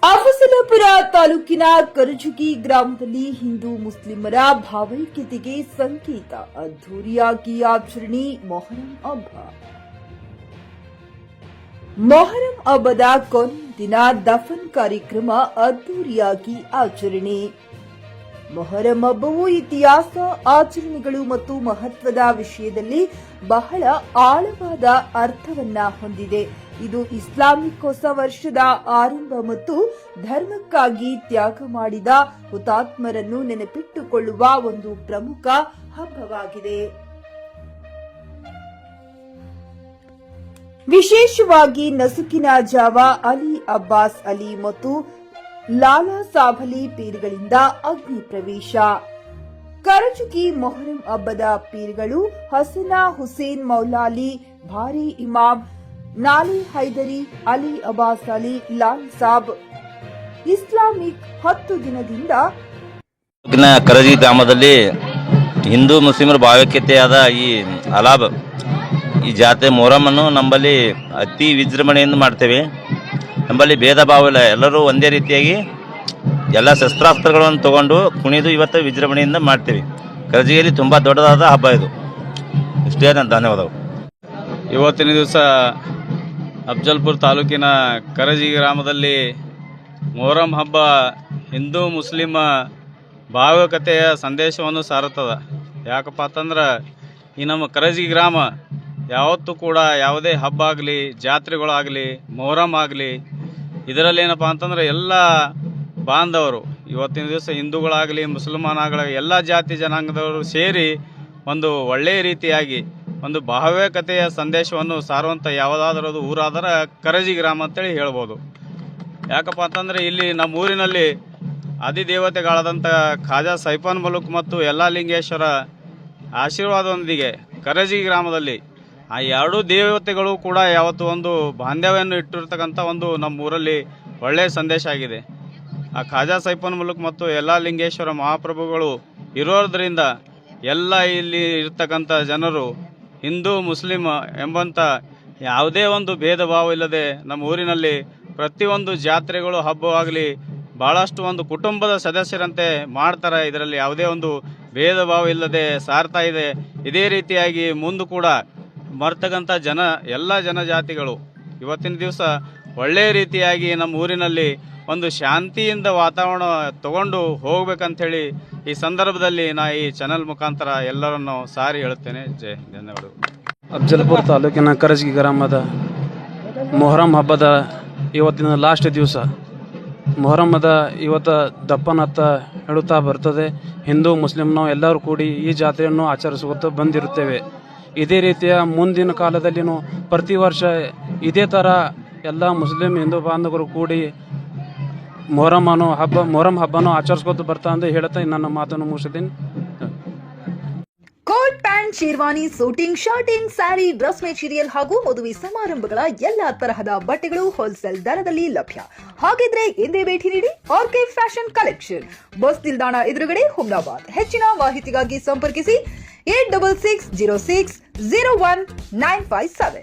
ಅಫಜಲಪುರ ತಾಲೂಕಿನ ಕರಜಗಿ ಗ್ರಾಮದಲ್ಲಿ ಹಿಂದೂ ಮುಸ್ಲಿಮರ ಭಾವೈಕ್ಯತೆಗೆ ಸಂಕೇತ ಅದ್ದೂರಿಯಾಗಿ ಆಚರಣೆ ಮೊಹರಂ ಹಬ್ಬ. ಮೊಹರಂ ಹಬ್ಬದ ಕೊನೆಯ ದಿನ ದಫನ್ ಕಾರ್ಯಕ್ರಮ ಅದ್ದೂರಿಯಾಗಿ ಆಚರಣೆ. ಮೊಹರಂ ಹಬ್ಬವು ಇತಿಹಾಸ, ಆಚರಣೆಗಳು ಮತ್ತು ಮಹತ್ವದ ವಿಷಯದಲ್ಲಿ ಬಹಳ ಆಳವಾದ ಅರ್ಥವನ್ನ ಹೊಂದಿದೆ. ಇದು ಇಸ್ಲಾಮಿಕ್ ಹೊಸ ವರ್ಷದ ಆರಂಭ ಮತ್ತು ಧರ್ಮಕ್ಕಾಗಿ ತ್ಯಾಗ ಮಾಡಿದ ಹುತಾತ್ಮರನ್ನು ನೆನಪಿಟ್ಟುಕೊಳ್ಳುವ ಒಂದು ಪ್ರಮುಖ ಹಬ್ಬವಾಗಿದೆ. ವಿಶೇಷವಾಗಿ ನಸುಕಿನ ಜಾವ ಅಲಿ ಅಬ್ಬಾಸ್ ಅಲಿ ಮತ್ತು ಲಾಲಾ ಸಾಬ್ ಅಲಿ ಪೀರ್ಗಳಿಂದ ಅಗ್ನಿ ಪ್ರವೇಶ. ಕರಜಗಿ ಮೊಹರಂ ಹಬ್ಬದ ಪೀರ್ಗಳು ಹಸನಾ ಹುಸೇನ್ ಮೌಲಾಲಿ, ಭಾರಿ ಇಮಾಮ್ ನಾಲಿ ಹೈದರಿ, ಅಲಿ ಅಬ್ಬಾಸ್ ಅಲಿ, ಲಾಲ್ ಸಾಬ್. ಇಸ್ಲಾಮಿಕ್ 10 ದಿನದಿಂದ ಕರಜಗಿ ಗ್ರಾಮದಲ್ಲಿ ಹಿಂದೂ ಮುಸ್ಲಿಮರ ಭಾವೈಕ್ಯತೆಯಾದ ಈ ಅಲಾಬ್ ಈ ಜಾತ್ರೆ ಮೊಹರಂ ಅನ್ನು ನಮ್ಮಲ್ಲಿ ಅತಿ ವಿಜೃಂಭಣೆಯಿಂದ ಮಾಡ್ತೇವೆ. ನಮ್ಮಲ್ಲಿ ಭೇದ ಭಾವ ಇಲ್ಲ, ಎಲ್ಲರೂ ಒಂದೇ ರೀತಿಯಾಗಿ ಎಲ್ಲ ಶಸ್ತ್ರಾಸ್ತ್ರಗಳನ್ನು ತಗೊಂಡು ಕುಣಿದು ಇವತ್ತು ವಿಜೃಂಭಣೆಯಿಂದ ಮಾಡ್ತೇವೆ. ಕರಜಗಿಯಲ್ಲಿ ತುಂಬ ದೊಡ್ಡದಾದ ಹಬ್ಬ ಇದು. ಇಷ್ಟೇ ನನ್ನ ಧನ್ಯವಾದಗಳು. ಇವತ್ತಿನ ದಿವಸ ಅಫಜಲಪುರ ತಾಲೂಕಿನ ಕರಜಗಿ ಗ್ರಾಮದಲ್ಲಿ ಮೊಹರಂ ಹಬ್ಬ ಹಿಂದೂ ಮುಸ್ಲಿಮ ಭಾವೈಕ್ಯತೆಯ ಸಂದೇಶವನ್ನು ಸಾರುತ್ತದೆ. ಯಾಕಪ್ಪ ಅಂತಂದ್ರೆ ಈ ನಮ್ಮ ಕರಜಗಿ ಗ್ರಾಮ ಯಾವತ್ತೂ ಕೂಡ ಯಾವುದೇ ಹಬ್ಬ ಆಗಲಿ, ಜಾತ್ರೆಗಳಾಗಲಿ, ಮೊಹರಂ ಆಗಲಿ, ಇದರಲ್ಲಿ ಏನಪ್ಪ ಅಂತಂದ್ರೆ ಎಲ್ಲ ಬಾಂಧವರು ಇವತ್ತಿನ ದಿವಸ ಹಿಂದೂಗಳಾಗಲಿ, ಮುಸಲ್ಮಾನಾಗಲಿ ಎಲ್ಲ ಜಾತಿ ಜನಾಂಗದವರು ಸೇರಿ ಒಂದು ಒಳ್ಳೆಯ ರೀತಿಯಾಗಿ ಒಂದು ಭಾವೈಕ್ಯತೆಯ ಸಂದೇಶವನ್ನು ಸಾರುವಂಥ ಯಾವುದಾದ್ರೂ ಊರಾದರೆ ಕರಜಗಿ ಗ್ರಾಮ ಅಂತೇಳಿ ಹೇಳ್ಬೋದು. ಯಾಕಪ್ಪ ಅಂತಂದರೆ ಇಲ್ಲಿ ನಮ್ಮ ಊರಿನಲ್ಲಿ ಅಧಿದೇವತೆಗಳಾದಂಥ ಖಾಜಾ ಸೈಫನ್ ಮಲುಕ್ ಮತ್ತು ಯಲ್ಲಾಲಿಂಗೇಶ್ವರ ಆಶೀರ್ವಾದದೊಂದಿಗೆ ಕರಜಗಿ ಗ್ರಾಮದಲ್ಲಿ ಆ ಎರಡೂ ದೇವತೆಗಳು ಕೂಡ ಯಾವತ್ತು ಒಂದು ಬಾಂಧವ್ಯವನ್ನು ಇಟ್ಟಿರ್ತಕ್ಕಂಥ ಒಂದು ನಮ್ಮ ಊರಲ್ಲಿ ಒಳ್ಳೆಯ ಸಂದೇಶ ಆಗಿದೆ. ಆ ಖಾಜಾ ಸೈಫನ್ ಮಲುಕ್ ಮತ್ತು ಯಲ್ಲಾಲಿಂಗೇಶ್ವರ ಮಹಾಪ್ರಭುಗಳು ಇರೋದ್ರಿಂದ ಎಲ್ಲ ಇಲ್ಲಿ ಇರ್ತಕ್ಕಂಥ ಜನರು ಹಿಂದೂ ಮುಸ್ಲಿಂ ಎಂಬಂಥ ಯಾವುದೇ ಒಂದು ಭೇದ ಭಾವ ಇಲ್ಲದೆ ನಮ್ಮ ಊರಿನಲ್ಲಿ ಪ್ರತಿಯೊಂದು ಜಾತ್ರೆಗಳು ಹಬ್ಬವಾಗಲಿ ಭಾಳಷ್ಟು ಒಂದು ಕುಟುಂಬದ ಸದಸ್ಯರಂತೆ ಮಾಡ್ತಾರೆ. ಇದರಲ್ಲಿ ಯಾವುದೇ ಒಂದು ಭೇದ ಭಾವ ಇಲ್ಲದೆ ಸಾರ್ತಾ ಇದೆ. ಇದೇ ರೀತಿಯಾಗಿ ಮುಂದೆ ಕೂಡ ಬರ್ತಕ್ಕಂಥ ಎಲ್ಲ ಜನಜಾತಿಗಳು ಇವತ್ತಿನ ದಿವಸ ಒಳ್ಳೆಯ ರೀತಿಯಾಗಿ ನಮ್ಮ ಊರಿನಲ್ಲಿ ಒಂದು ಶಾಂತಿಯಿಂದ ವಾತಾವರಣ ತಗೊಂಡು ಹೋಗ್ಬೇಕಂಥೇಳಿ ಈ ಸಂದರ್ಭದಲ್ಲಿ ನಾ ಈ ಚಾನೆಲ್ ಮುಖಾಂತರ ಎಲ್ಲರನ್ನು ಸಾರಿ ಹೇಳುತ್ತೇನೆ. ಧನ್ಯವಾದಗಳು. ಅಫಜಲಪುರ ತಾಲೂಕಿನ ಕರಜಗಿ ಗ್ರಾಮದ ಮೊಹರಂ ಹಬ್ಬದ ಇವತ್ತಿನ ಲಾಸ್ಟ್ ದಿವಸ. ಮೊಹರಮ್ಮದ ಇವತ್ತು ದಪ್ಪನ್ ಅಂತ ಹೇಳುತ್ತಾ ಬರ್ತದೆ. ಹಿಂದೂ ಮುಸ್ಲಿಂ ನಾವು ಎಲ್ಲರೂ ಕೂಡಿ ಈ ಜಾತ್ರೆಯನ್ನು ಆಚರಿಸುತ್ತಾ ಬಂದಿರುತ್ತೇವೆ. ಇದೇ ರೀತಿಯ ಮುಂದಿನ ಕಾಲದಲ್ಲಿನೂ ಪ್ರತಿ ವರ್ಷ ಇದೇ ಥರ ಎಲ್ಲ ಮುಸ್ಲಿಂ ಹಿಂದೂ ಬಾಂಧವರು ಕೂಡಿ ಮೊಹರಂ ಹಬ್ಬನೂ ಆಚರಿಸ್ಕೊತ ಬರ್ತಾ ಅಂತ ಹೇಳ್ತಾ ನನ್ನ ಮಾತನ್ನು ಮುಗಿಸಿದ್ದೀನಿ. Coat pant, sherwani, suiting, shirting, sari, dress material ಹಾಗೂ ಮದುವೆ ಸಮಾರಂಭಗಳ ಎಲ್ಲಾ ತರಹದ ಬಟ್ಟೆಗಳು ಹೋಲ್ಸೇಲ್ ದರದಲ್ಲಿ ಲಭ್ಯ. ಹಾಗಿದ್ರೆ ಎಂದೇ ಭೇಟಿ ನೀಡಿ ಆರ್ಕೆ ಫ್ಯಾಷನ್ ಕಲೆಕ್ಷನ್, ಬಸ್ ನಿಲ್ದಾಣ ಎದುರುಗಡೆ, ಹುಮ್ನಾಬಾದ್. ಹೆಚ್ಚಿನ ಮಾಹಿತಿಗಾಗಿ ಸಂಪರ್ಕಿಸಿ 8660601957.